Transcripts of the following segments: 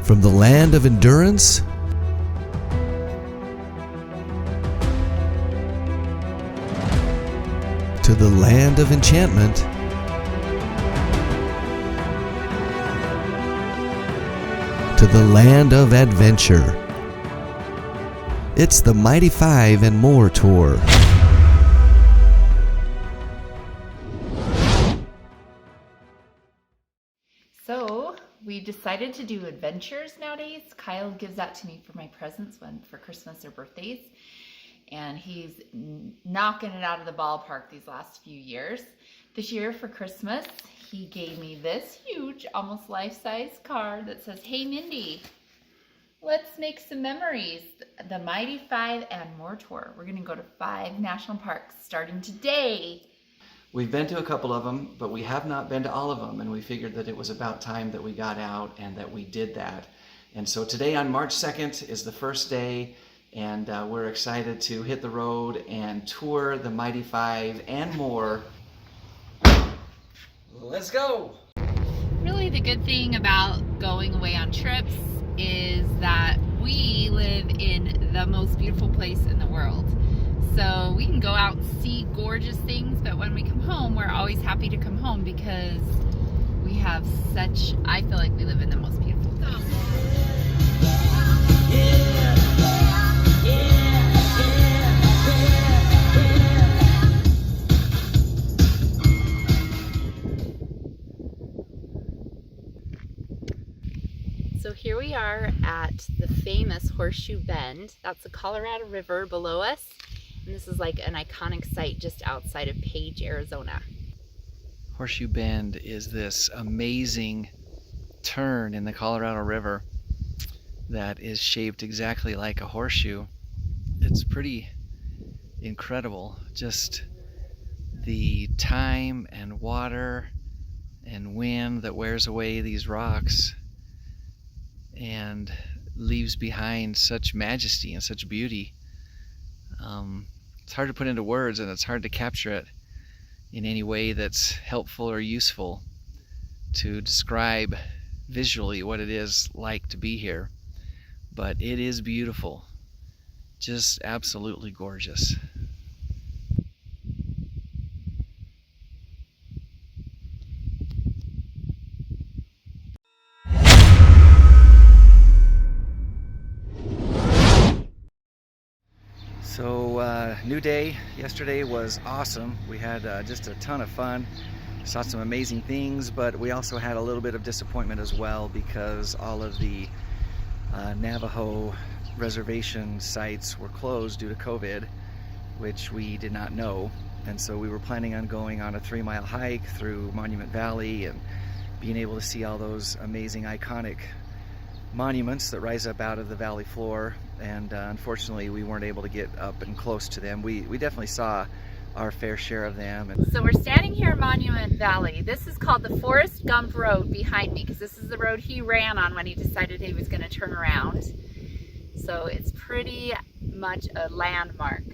From the land of endurance to the land of enchantment, to the land of adventure. It's the Mighty 5 and More Tour. So we decided to do adventures nowadays. Kyle gives that to me for my presents for Christmas or birthdays. And he's knocking it out of the ballpark these last few years. This year for Christmas, he gave me this huge, almost life-size card that says, "Hey Mindy, let's make some memories. The Mighty 5 and More Tour." We're gonna go to 5 national parks starting today. We've been to a couple of them, but we have not been to all of them, and we figured that it was about time that we got out and that we did that. And so today on March 2nd is the first day, and we're excited to hit the road and tour the Mighty 5 and more. Let's go! Really the good thing about going away on trips is that we live in the most beautiful place in the world. So we can go out and see gorgeous things, but when we come home, we're always happy to come home because we have such, I feel like we live in the most beautiful place. So here we are at the famous Horseshoe Bend. That's the Colorado River below us. And this is like an iconic site just outside of Page, Arizona. Horseshoe Bend is this amazing turn in the Colorado River that is shaped exactly like a horseshoe. It's pretty incredible, just the time and water and wind that wears away these rocks and leaves behind such majesty and such beauty. It's hard to put into words, and it's hard to capture it in any way that's helpful or useful to describe visually what it is like to be here. But it is beautiful, just absolutely gorgeous. So new day. Yesterday was awesome. We had just a ton of fun. Saw some amazing things, but we also had a little bit of disappointment as well because all of the Navajo reservation sites were closed due to COVID, which we did not know. And so we were planning on going on a 3-mile hike through Monument Valley and being able to see all those amazing iconic monuments that rise up out of the valley floor, and unfortunately we weren't able to get up and close to them. We definitely saw our fair share of them. So we're standing here in Monument Valley. This is called the Forrest Gump Road behind me because this is the road he ran on when he decided he was going to turn around. So it's pretty much a landmark.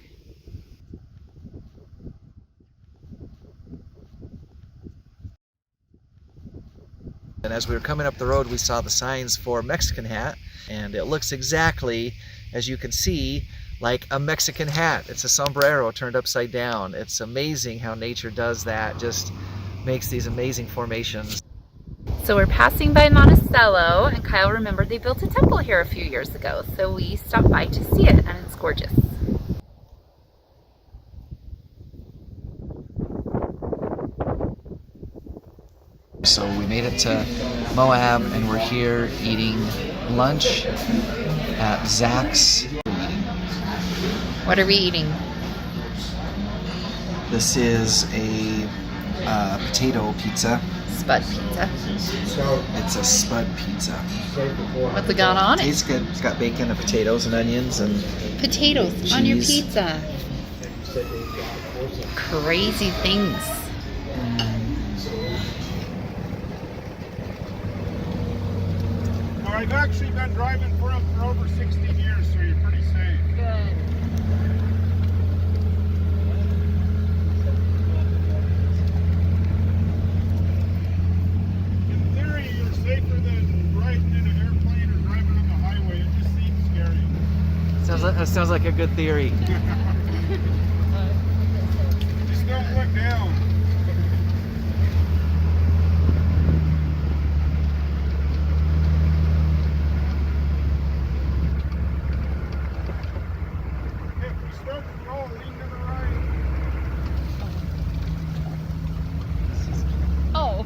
And as we were coming up the road, we saw the signs for Mexican hat, and it looks exactly, as you can see, like a Mexican hat. It's a sombrero turned upside down. It's amazing how nature does that, just makes these amazing formations. So we're passing by Monticello, and Kyle remembered they built a temple here a few years ago, so we stopped by to see it, and it's gorgeous. So we made it to Moab, and we're here eating lunch at Zach's. What are we eating? This is a potato pizza. Spud pizza. It's a spud pizza. What's it got on it? Tastes good. It's got bacon and potatoes and onions and Potatoes cheese on your pizza. Crazy things. I've actually been driving for them for over 16 years, so you're pretty safe. Good. That sounds like a good theory. Just don't look down. If we start to roll, lean to the right. Oh.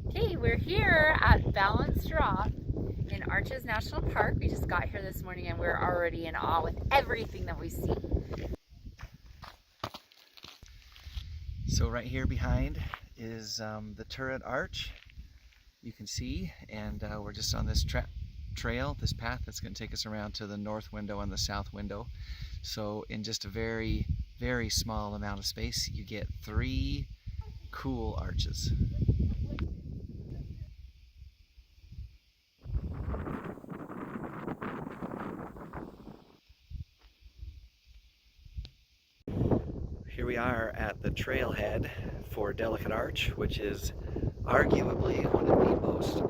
Okay, we're here at Balanced Drop in Arches National Park. We just got here this morning and we're already in awe with everything that we see. So right here behind is the turret arch, you can see, and we're just on this trail, this path that's going to take us around to the north window and the south window. So in just a very, very small amount of space, you get 3 cool arches. Here we are at the trailhead for Delicate Arch, which is arguably one of the most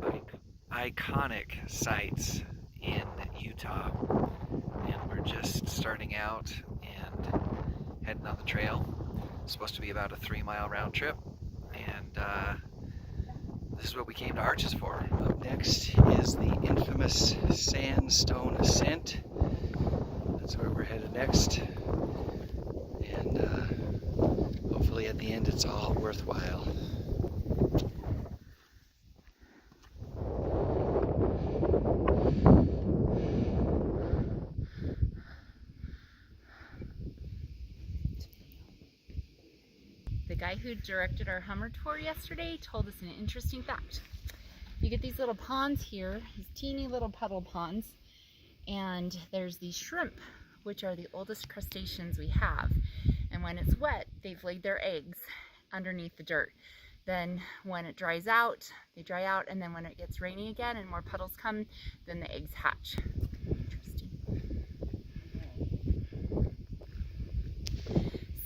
iconic sites in Utah. And we're just starting out and heading on the trail. It's supposed to be about a 3-mile round trip, and this is what we came to Arches for. Up next is the infamous Sandstone Ascent. That's where we're headed next. And hopefully at the end it's all worthwhile. The guy who directed our Hummer tour yesterday told us an interesting fact. You get these little ponds here, these teeny little puddle ponds, and there's these shrimp, which are the oldest crustaceans we have. And when it's wet, they've laid their eggs underneath the dirt. Then when it dries out, they dry out, and then when it gets rainy again and more puddles come, then the eggs hatch. Interesting.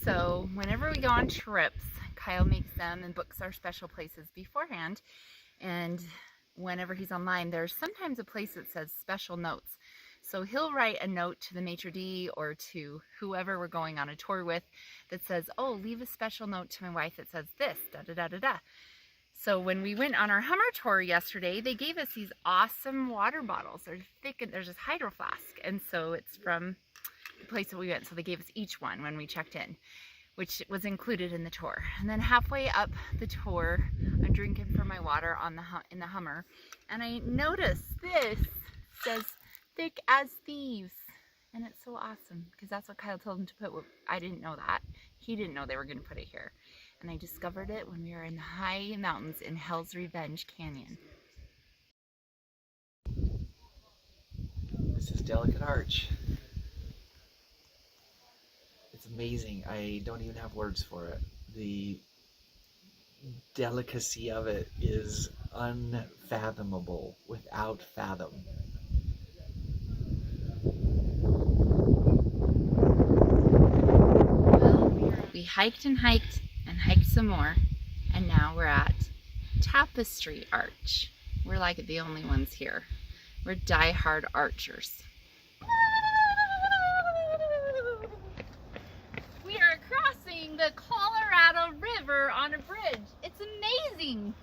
So whenever we go on trips, Kyle makes them and books our special places beforehand. And whenever he's online, there's sometimes a place that says special notes. So he'll write a note to the maitre d' or to whoever we're going on a tour with that says, oh, leave a special note to my wife that says this, da da da da da. So when we went on our Hummer tour yesterday, they gave us these awesome water bottles. They're thick and there's this hydro flask. And so it's from the place that we went. So they gave us each one when we checked in, which was included in the tour. And then halfway up the tour, I'm drinking from my water on in the Hummer, and I noticed this says thick as thieves, and it's so awesome because that's what Kyle told him to put. I didn't know that. He didn't know they were going to put it here, and I discovered it when we were in the high mountains in Hell's Revenge Canyon. This is Delicate Arch. It's amazing. I don't even have words for it. The delicacy of it is unfathomable without fathom. Well, we hiked and hiked and hiked some more, and now we're at Tapestry Arch. We're like the only ones here. We're die-hard archers. We are crossing the Colorado River on a bridge. It's amazing.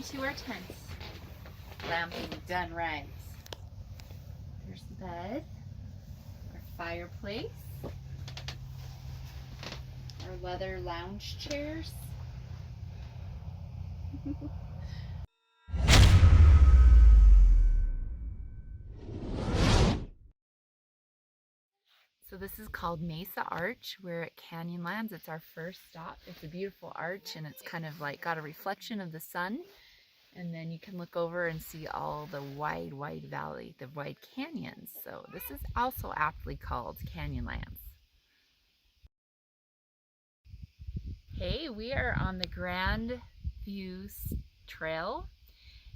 Welcome to our tent. Glamping done right. There's the bed, our fireplace, our leather lounge chairs. So this is called Mesa Arch. We're at Canyonlands. It's our first stop. It's a beautiful arch and it's kind of like got a reflection of the sun. And then you can look over and see all the wide, wide valley, the wide canyons. So this is also aptly called Canyonlands. Hey, we are on the Grand Views Trail.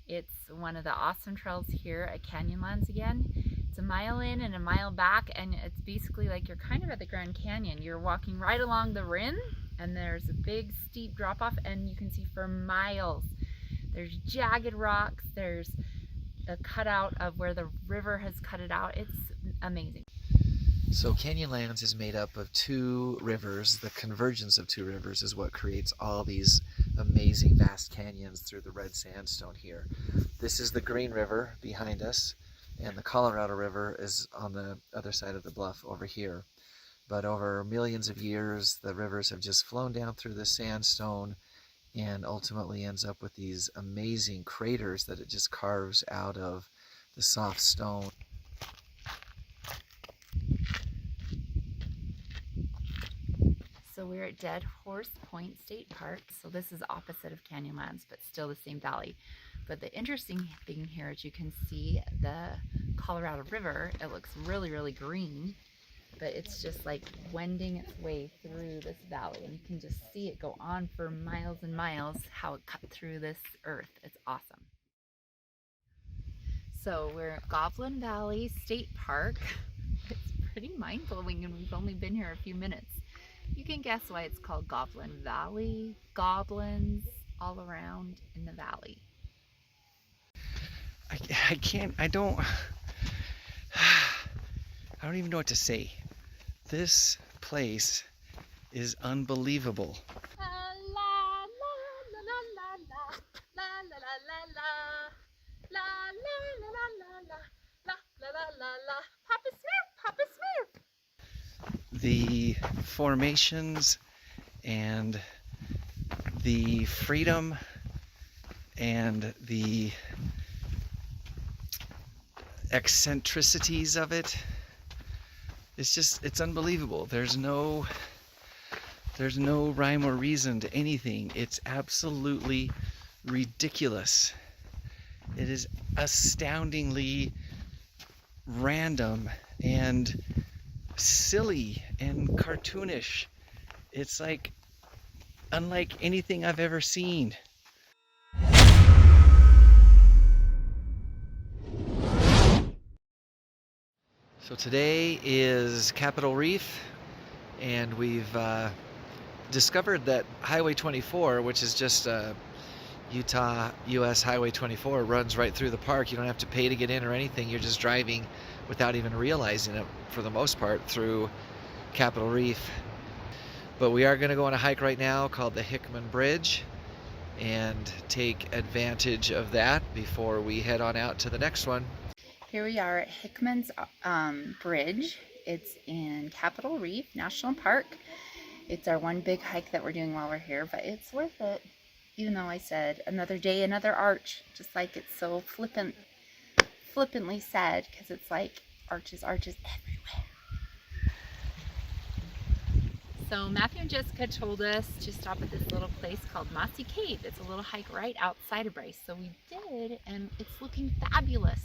It's one of the awesome trails here at Canyonlands again. It's a mile in and a mile back, and it's basically like you're kind of at the Grand Canyon. You're walking right along the rim, and there's a big steep drop off, and you can see for miles. There's jagged rocks, there's a cutout of where the river has cut it out. It's amazing. So Canyonlands is made up of two rivers. The convergence of two rivers is what creates all these amazing vast canyons through the red sandstone here. This is the Green River behind us, and the Colorado River is on the other side of the bluff over here. But over millions of years, the rivers have just flown down through the sandstone and ultimately ends up with these amazing craters that it just carves out of the soft stone. So we're at Dead Horse Point State Park. So this is opposite of Canyonlands, but still the same valley. But the interesting thing here is you can see the Colorado River. It looks really, really green, but it's just like wending its way through this valley. And you can just see it go on for miles and miles, how it cut through this earth. It's awesome. So we're at Goblin Valley State Park. It's pretty mind-blowing, and we've only been here a few minutes. You can guess why it's called Goblin Valley. Goblins all around in the valley. I don't even know what to say. This place is unbelievable. La la la la la la la la la la la la la la la la la. Papa Smurf, Papa Smurf. The formations and the freedom and the eccentricities of it, it's unbelievable. There's no rhyme or reason to anything. It's absolutely ridiculous. It is astoundingly random and silly and cartoonish. It's like unlike anything I've ever seen. So today is Capitol Reef, and we've discovered that Highway 24, which is just Utah US Highway 24, runs right through the park. You don't have to pay to get in or anything. You're just driving without even realizing it, for the most part, through Capitol Reef. But we are going to go on a hike right now called the Hickman Bridge and take advantage of that before we head on out to the next one. Here we are at Hickman's Bridge. It's in Capitol Reef National Park. It's our one big hike that we're doing while we're here, but it's worth it. Even though I said another day, another arch, just like it's so flippantly said, because it's like arches everywhere. So Matthew and Jessica told us to stop at this little place called Mossy Cave. It's a little hike right outside of Bryce. So we did, and it's looking fabulous.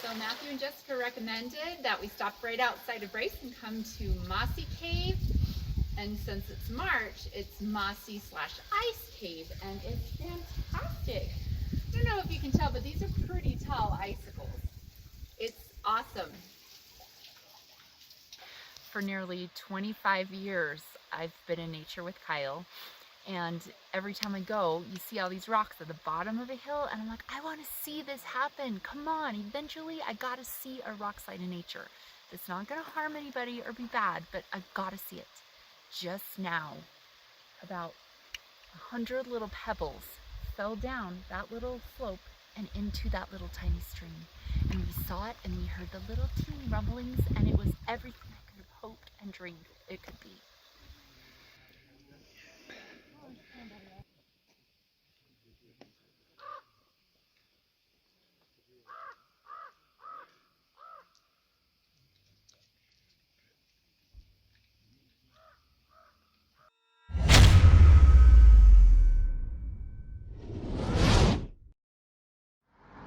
So Matthew and Jessica recommended that we stop right outside of Bryce and come to Mossy Cave. And since it's March, it's Mossy/Ice Cave, and it's fantastic. I don't know if you can tell, but these are pretty tall icicles. It's awesome. For nearly 25 years, I've been in nature with Kyle, and every time I go, you see all these rocks at the bottom of a hill, and I'm like, I want to see this happen. Come on, eventually I got to see a rock slide in nature. It's not going to harm anybody or be bad, but I've got to see it. Just now, about 100 little pebbles fell down that little slope and into that little tiny stream. And we saw it and we heard the little teeny rumblings, and it was everything I could have hoped and dreamed it could be.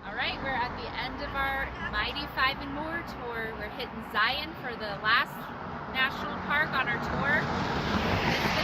Alright, we're at the end of our Mighty 5 and More tour. We're hitting Zion for the last national park on our tour.